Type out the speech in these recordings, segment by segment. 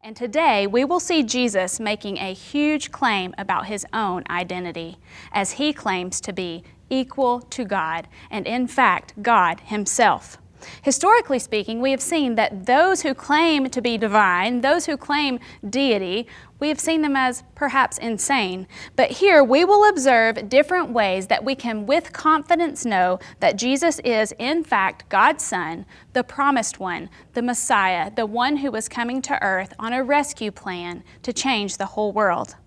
And today we will see Jesus making a huge claim about his own identity, as he claims to be equal to God, and in fact, God himself. Historically speaking, we have seen that those who claim to be divine, those who claim deity, we have seen them as perhaps insane. But here we will observe different ways that we can with confidence know that Jesus is in fact God's Son, the promised one, the Messiah, the one who was coming to earth on a rescue plan to change the whole world.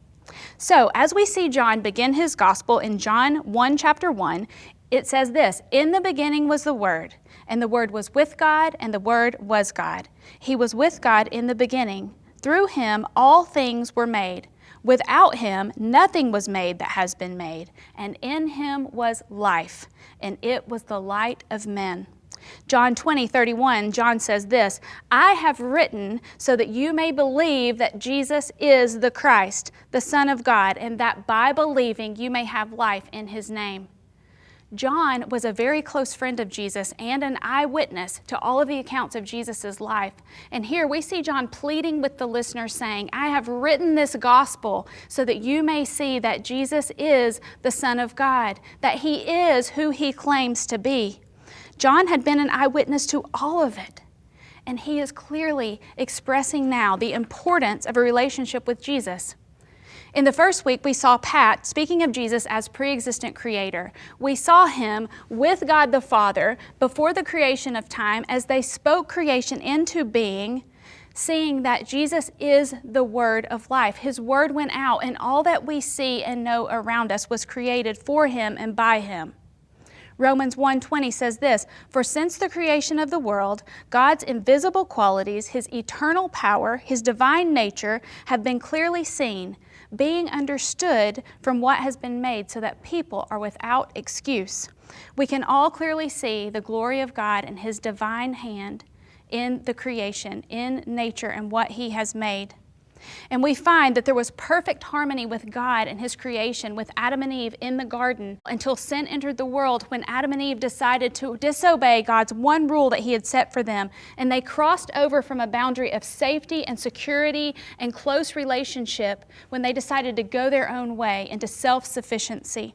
So as we see John begin his gospel in John 1 chapter 1, it says this, "In the beginning was the Word, and the Word was with God, and the Word was God. He was with God in the beginning. Through him all things were made. Without him nothing was made that has been made. And in him was life, and it was the light of men." John 20:31, John says this, "I have written so that you may believe that Jesus is the Christ, the Son of God, and that by believing you may have life in his name." John was a very close friend of Jesus and an eyewitness to all of the accounts of Jesus' life. And here we see John pleading with the listeners saying, "I have written this gospel so that you may see that Jesus is the Son of God, that he is who he claims to be." John had been an eyewitness to all of it. And he is clearly expressing now the importance of a relationship with Jesus. In the first week, we saw Pat speaking of Jesus as pre-existent creator. We saw him with God the Father before the creation of time as they spoke creation into being, seeing that Jesus is the Word of life. His Word went out, and all that we see and know around us was created for him and by him. Romans 1:20 says this, "For since the creation of the world, God's invisible qualities, his eternal power, his divine nature have been clearly seen, being understood from what has been made, so that people are without excuse." We can all clearly see the glory of God and his divine hand in the creation, in nature, and what he has made. And we find that there was perfect harmony with God and his creation, with Adam and Eve in the garden, until sin entered the world, when Adam and Eve decided to disobey God's one rule that he had set for them. And they crossed over from a boundary of safety and security and close relationship when they decided to go their own way into self-sufficiency.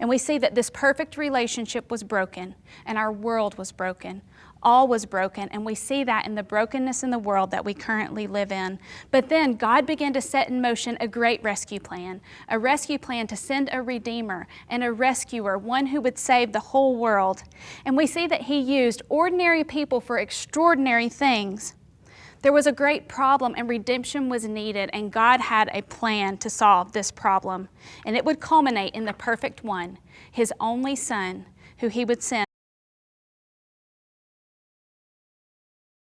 And we see that this perfect relationship was broken, and our world was broken. All was broken, and we see that in the brokenness in the world that we currently live in. But then God began to set in motion a great rescue plan to send a Redeemer and a rescuer, one who would save the whole world. And we see that he used ordinary people for extraordinary things. There was a great problem, and redemption was needed, and God had a plan to solve this problem. And it would culminate in the perfect one, his only Son, who he would send